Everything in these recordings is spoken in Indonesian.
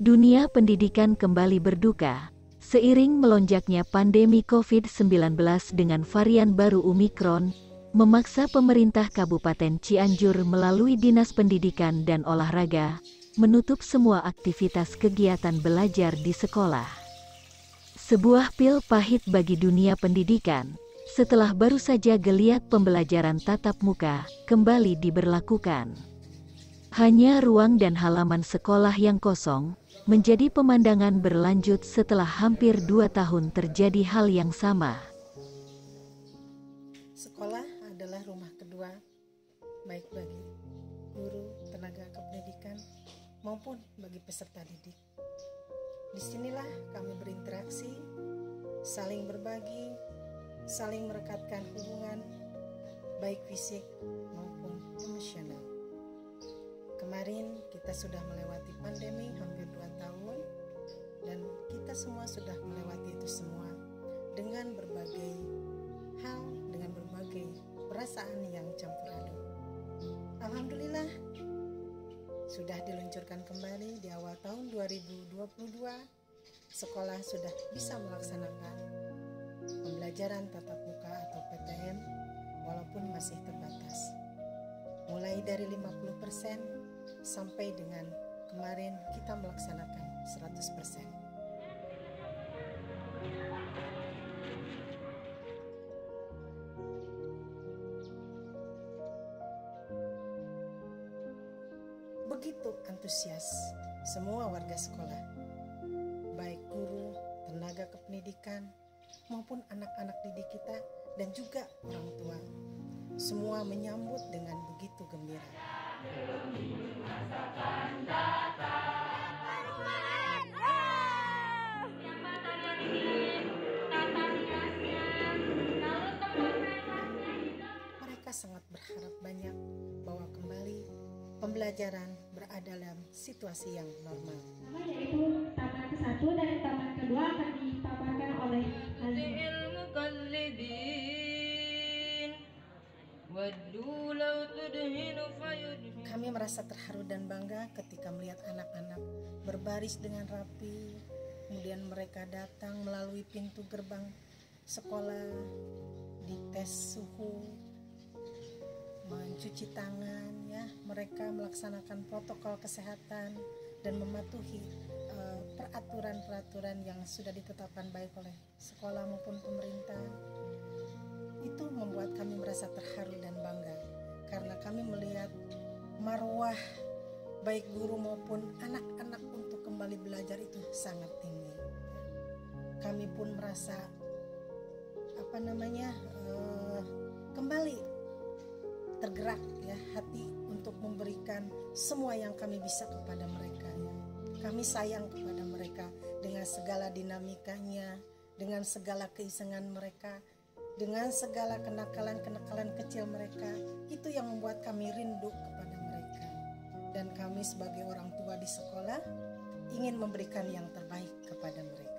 Dunia pendidikan kembali berduka, seiring melonjaknya pandemi COVID-19 dengan varian baru Omikron, memaksa pemerintah Kabupaten Cianjur melalui Dinas Pendidikan dan Olahraga, menutup semua aktivitas kegiatan belajar di sekolah. Sebuah pil pahit bagi dunia pendidikan, setelah baru saja geliat pembelajaran tatap muka kembali diberlakukan. Hanya ruang dan halaman sekolah yang kosong, menjadi pemandangan berlanjut setelah hampir 2 tahun terjadi hal yang sama. Sekolah adalah rumah kedua, baik bagi guru, tenaga kependidikan, maupun bagi peserta didik. Disinilah kami berinteraksi, saling berbagi, saling merekatkan hubungan, baik fisik maupun emosional. Kemarin kita sudah melewati pandemi hampir 2 tahun, dan kita semua sudah melewati itu semua dengan berbagai hal, dengan berbagai perasaan yang campur aduk. Alhamdulillah sudah diluncurkan kembali di awal tahun 2022, sekolah sudah bisa melaksanakan pembelajaran tatap muka atau PTM walaupun masih terbatas. Mulai dari 50% sampai dengan kemarin kita melaksanakan 100%. Begitu antusias semua warga sekolah, baik guru, tenaga kependidikan, maupun anak-anak didik kita dan juga orang tua. Semua menyambut dengan begitu gembira. Mereka sangat berharap banyak bahwa kembali pembelajaran berada dalam situasi yang normal. Yaitu taman ke-1 dan taman kedua akan dipaparkan oleh Kami merasa terharu dan bangga ketika melihat anak-anak berbaris dengan rapi, kemudian mereka datang melalui pintu gerbang sekolah, dites suhu, mencuci tangan, ya, mereka melaksanakan protokol kesehatan dan mematuhi peraturan-peraturan yang sudah ditetapkan baik oleh sekolah maupun pemerintah. Itu membuat kami merasa terharu dan bangga karena kami melihat marwah baik guru maupun anak-anak untuk kembali belajar itu sangat tinggi. Kami pun merasa kembali tergerak, ya, hati untuk memberikan semua yang kami bisa kepada mereka, ya. Kami sayang kepada mereka dengan segala dinamikanya, dengan segala keisengan mereka, dengan segala kenakalan-kenakalan kecil mereka. Itu yang membuat kami rindu kepada mereka. Dan kami sebagai orang tua di sekolah ingin memberikan yang terbaik kepada mereka.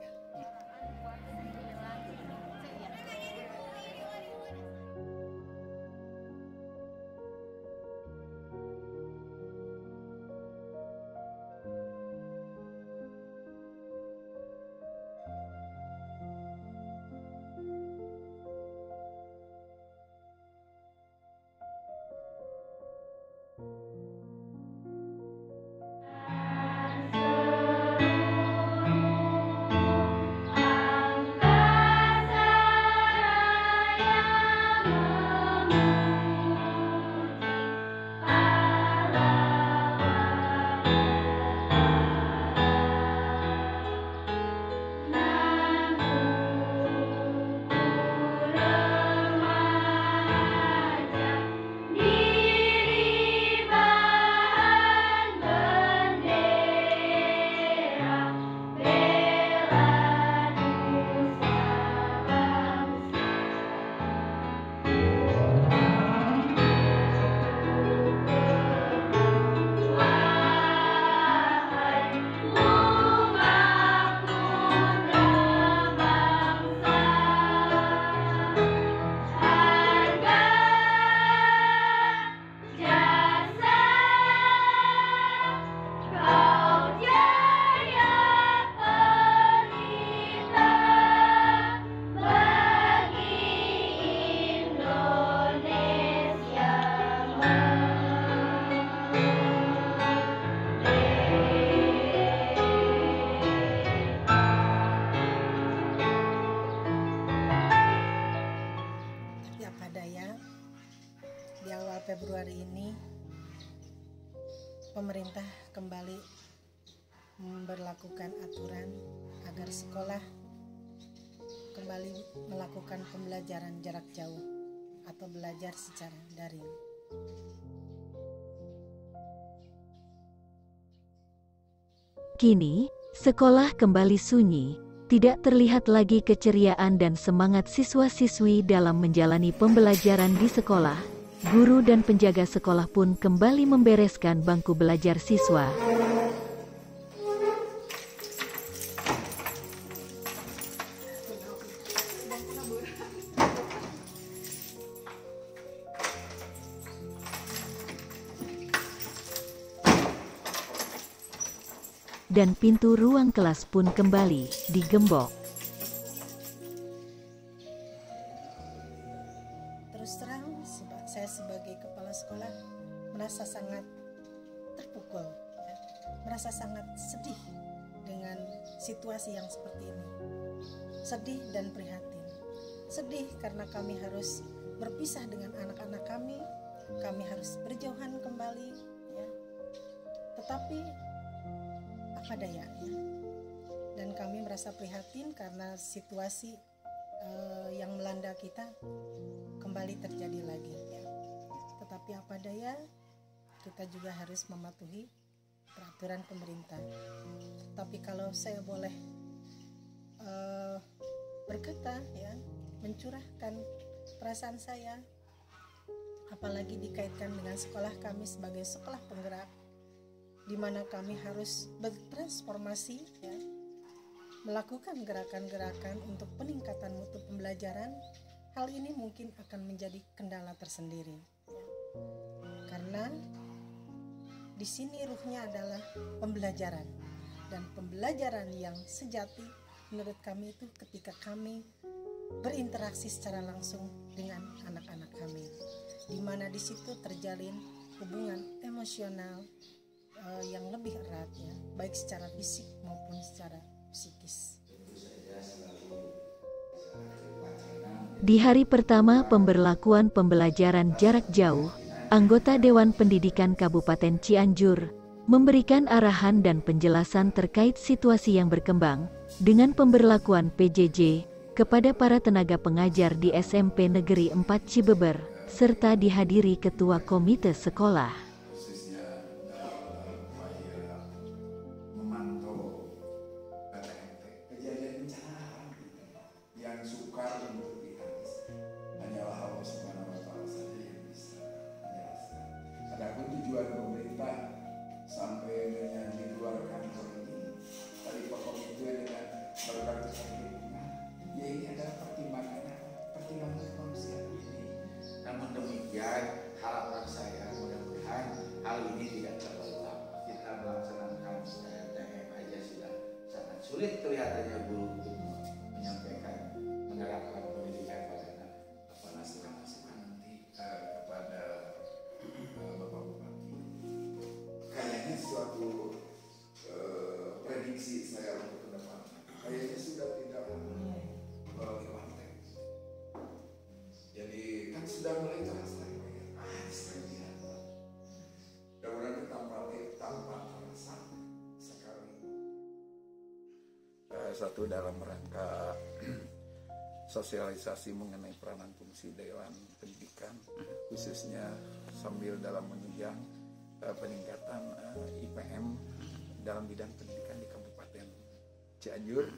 Februari ini pemerintah kembali memberlakukan aturan agar sekolah kembali melakukan pembelajaran jarak jauh atau belajar secara daring. Kini, sekolah kembali sunyi, tidak terlihat lagi keceriaan dan semangat siswa-siswi dalam menjalani pembelajaran di sekolah. Guru dan penjaga sekolah pun kembali membereskan bangku belajar siswa. Dan pintu ruang kelas pun kembali digembok. Terus terang, saya sebagai kepala sekolah merasa sangat terpukul, ya, merasa sangat sedih dengan situasi yang seperti ini. Sedih dan prihatin. Sedih karena kami harus berpisah dengan anak-anak kami harus berjauhan kembali, ya. Tetapi apa daya, ya. Dan kami merasa prihatin karena situasi yang melanda kita kembali terjadi lagi, ya. Tetapi apa daya, kita juga harus mematuhi peraturan pemerintah. Tapi kalau saya boleh berkata, ya, mencurahkan perasaan saya, apalagi dikaitkan dengan sekolah kami sebagai sekolah penggerak, di mana kami harus bertransformasi, ya, melakukan gerakan-gerakan untuk peningkatan mutu pembelajaran. Hal ini mungkin akan menjadi kendala tersendiri, ya. Karena di sini ruhnya adalah pembelajaran, dan pembelajaran yang sejati menurut kami itu ketika kami berinteraksi secara langsung dengan anak-anak kami, di mana di situ terjalin hubungan emosional yang lebih erat, ya, baik secara fisik maupun secara psikis. Di hari pertama pemberlakuan pembelajaran jarak jauh, anggota Dewan Pendidikan Kabupaten Cianjur memberikan arahan dan penjelasan terkait situasi yang berkembang dengan pemberlakuan PJJ kepada para tenaga pengajar di SMP Negeri 4 Cibeber, serta dihadiri Ketua Komite Sekolah. Namun demikian, harapan saya mudah-mudahan hal ini tidak terlalu lama. Kita melaksanakan TM aja sudah sangat sulit kelihatannya guru untuk menyampaikan, menerapkan pendidikan pada anak. Apa masukan nanti kepada Bapak Bupati? Kayaknya suatu prediksi saya untuk ke depan. Kayaknya sudah tidak melalui lantai. Jadi kan sudah mulai terasa mudah-mudahan tanpa terasa sekali. Satu dalam rangka sosialisasi mengenai peranan fungsi Dewan Pendidikan, khususnya sambil dalam menunjang peningkatan IPM dalam bidang pendidikan di Kabupaten Cianjur,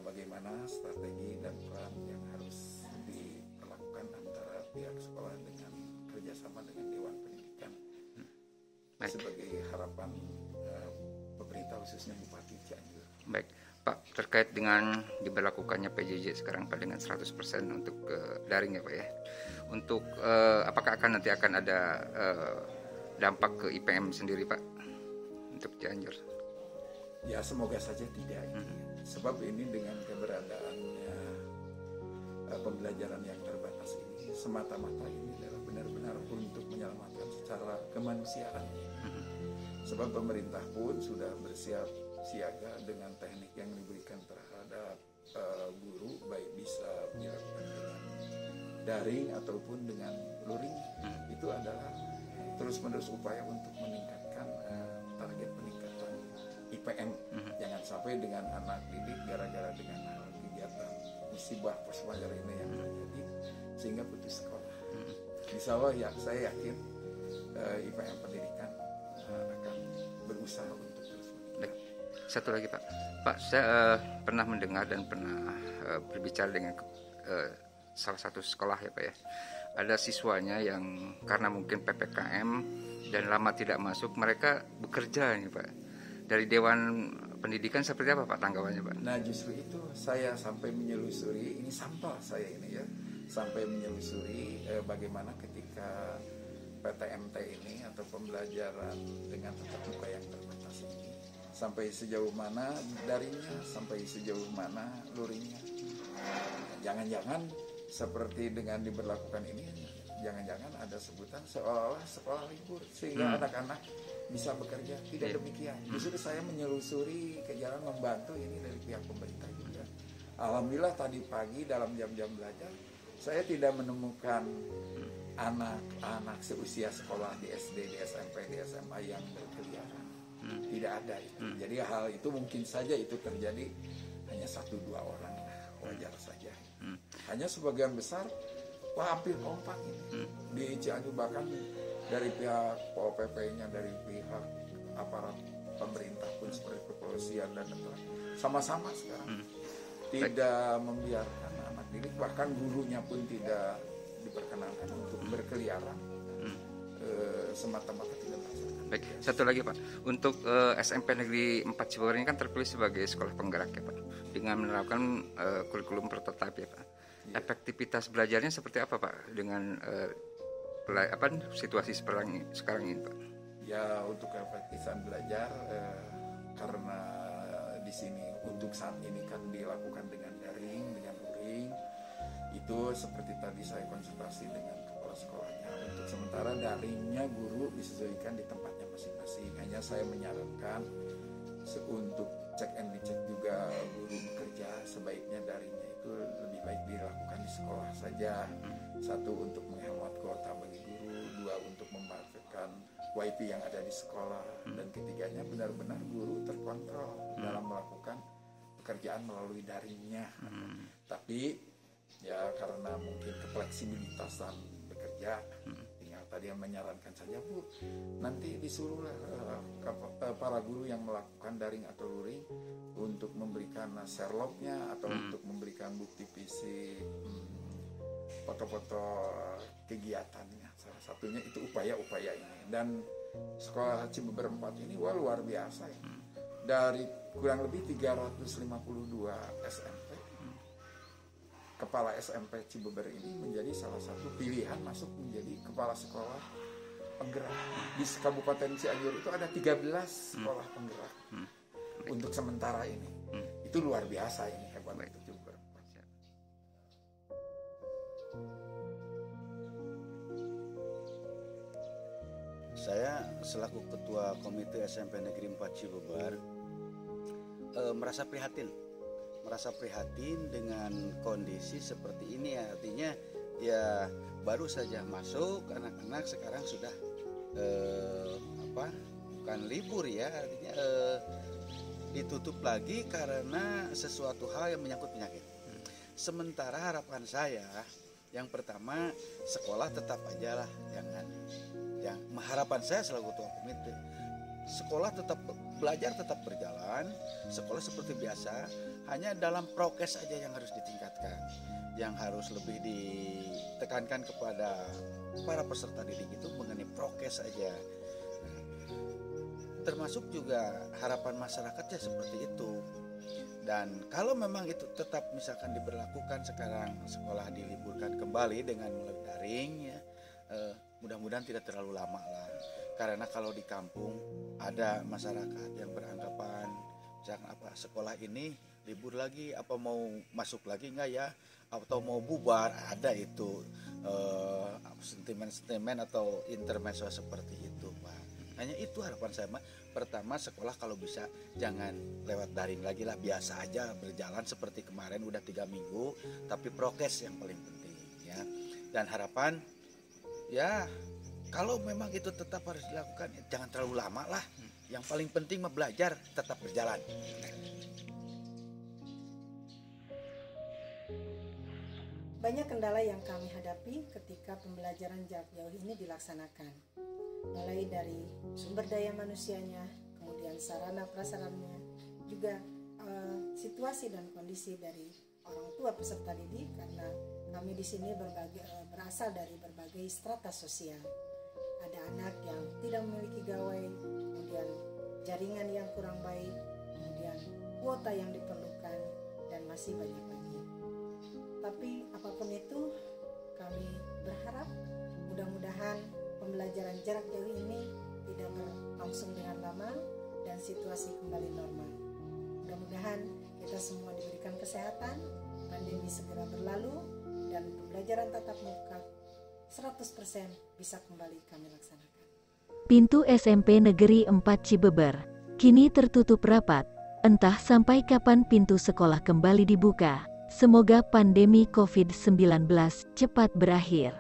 bagaimana strategi dan peran yang harus dilakukan antara pihak sekolah dengan kerjasama dengan Dewan Pendidikan. Baik. Sebagai harapan pemerintah khususnya Bupati Cianjur. Baik, Pak, terkait dengan diberlakukannya PJJ sekarang Pak dengan 100% untuk daring ya Pak ya. Untuk apakah nanti akan ada dampak ke IPM sendiri Pak untuk Cianjur? Ya semoga saja tidak. Sebab ini dengan keberadaannya pembelajaran yang terbatas ini semata-mata ini adalah benar-benar untuk menyelamatkan secara kemanusiaan. Sebab pemerintah pun sudah bersiap siaga dengan teknik yang diberikan terhadap guru, baik bisa dilakukan dengan daring ataupun dengan luring, itu adalah terus-menerus upaya untuk meningkatkan target peningkatan IPM. Jangan sampai dengan anak didik gara-gara dengan hal kegiatan musibah post belajar ini yang terjadi sehingga putus sekolah. Insya Allah ya, saya yakin IPM pendidikan akan berusaha untuk terus meningkat. Satu lagi Pak, saya pernah mendengar dan pernah berbicara dengan salah satu sekolah ya Pak ya. Ada siswanya yang karena mungkin PPKM dan lama tidak masuk, mereka bekerja nih Pak. Dari Dewan Pendidikan seperti apa Pak tanggapannya Pak? Nah justru itu saya sampai menyelusuri, ini sampel saya ini ya, sampai menyelusuri bagaimana ketika PTMT ini atau pembelajaran dengan tatap muka yang terbatas ini, sampai sejauh mana daringnya, sampai sejauh mana luringnya. Jangan-jangan seperti dengan diberlakukan ini, jangan-jangan ada sebutan seolah-olah sekolah libur sehingga anak-anak bisa bekerja. Tidak demikian. Justru saya menyelusuri ke jalan membantu ini dari pihak pemerintah juga. Alhamdulillah tadi pagi dalam jam-jam belajar saya tidak menemukan anak-anak seusia sekolah di SD, di SMP, di SMA yang berkeliaran. Tidak ada itu. Jadi hal itu mungkin saja itu terjadi hanya 1-2 orang lah, wajar saja. Hanya sebagian besar hampir kompak ini di Cianjur, bahkan dari pihak Pol PP-nya, dari pihak aparat pemerintah pun seperti kepolisian dan tentara sama-sama sekarang tidak membiarkan anak didik, bahkan gurunya pun tidak diperkenankan untuk berkeliaran semata-mata tidak melaksanakan. Baik, satu lagi Pak, untuk SMP Negeri 4 Cibubur ini kan terpilih sebagai sekolah penggerak ya Pak, dengan menerapkan kurikulum prototipe ya Pak. Efektivitas belajarnya seperti apa Pak dengan situasi sekarang ini Pak? Ya untuk efektivitas belajar karena di sini untuk saat ini kan dilakukan dengan daring, dengan luring, itu seperti tadi saya konsultasi dengan kepala sekolahnya. Untuk sementara daringnya guru disesuaikan di tempatnya masing-masing. Hanya saya menyarankan untuk cek and dicek juga guru bekerja sebaiknya daringnya itu lebih baik dilakukan di sekolah saja. Satu untuk menghemat kuota bagi guru, dua untuk memanfaatkan WiFi yang ada di sekolah, dan ketiganya benar-benar guru terkontrol dalam melakukan pekerjaan melalui daringnya. Tapi ya karena mungkin kefleksibilitasan bekerja, tinggal tadi yang menyarankan saja Bu, nanti disuruhlah para guru yang melakukan daring atau luring untuk memberikan Sherlocknya atau untuk memberikan bukti fisik, foto-foto kegiatannya. Salah satunya itu upaya-upaya ini. Dan sekolah Cibubur 4 ini luar biasa ya. Dari kurang lebih 352 SMP, kepala SMP Cibubur ini menjadi salah satu pilihan masuk menjadi kepala sekolah penggerak. Di Kabupaten Cianjur itu ada 13 sekolah penggerak untuk sementara ini. Itu luar biasa ini, hebat itu Cibubur. Saya selaku Ketua Komite SMP Negeri 4 Cibubur merasa prihatin dengan kondisi seperti ini ya. Artinya ya baru saja masuk, anak-anak sekarang sudah bukan libur ya, artinya ditutup lagi karena sesuatu hal yang menyangkut penyakit. Sementara harapan saya yang pertama, sekolah tetap aja lah, yang harapan saya selaku ketua komite, sekolah tetap belajar, tetap berjalan, sekolah seperti biasa, hanya dalam prokes aja yang harus ditingkatkan, yang harus lebih ditekankan kepada para peserta didik itu mengenai prokes aja. Termasuk juga harapan masyarakatnya seperti itu. Dan kalau memang itu tetap misalkan diberlakukan sekarang, sekolah diliburkan kembali dengan melalui daring ya, mudah-mudahan tidak terlalu lama lah. Karena kalau di kampung ada masyarakat yang beranggapan misalkan sekolah ini libur lagi, apa mau masuk lagi enggak ya, atau mau bubar, ada itu sentimen-sentimen atau intermezzo seperti itu Pak. Hanya itu harapan saya Pak. Pertama, sekolah kalau bisa jangan lewat daring lagi lah, biasa aja berjalan seperti kemarin udah 3 minggu, tapi prokes yang paling penting ya. Dan harapan ya kalau memang itu tetap harus dilakukan, ya jangan terlalu lama lah. Yang paling penting mah belajar tetap berjalan. Banyak kendala yang kami hadapi ketika pembelajaran jarak jauh ini dilaksanakan. Mulai dari sumber daya manusianya, kemudian sarana prasarannya, juga situasi dan kondisi dari orang tua peserta didik, karena kami di sini berasal dari berbagai strata sosial. Ada anak yang tidak memiliki gawai, kemudian jaringan yang kurang baik, kemudian kuota yang diperlukan, dan masih banyak lagi. Tapi apapun itu, kami berharap mudah-mudahan pembelajaran jarak jauh ini tidak berlangsung dengan lama dan situasi kembali normal. Mudah-mudahan kita semua diberikan kesehatan, pandemi segera berlalu, dan pembelajaran tatap muka 100% bisa kembali kami laksanakan. Pintu SMP Negeri 4 Cibeber kini tertutup rapat, entah sampai kapan pintu sekolah kembali dibuka. Semoga pandemi COVID-19 cepat berakhir.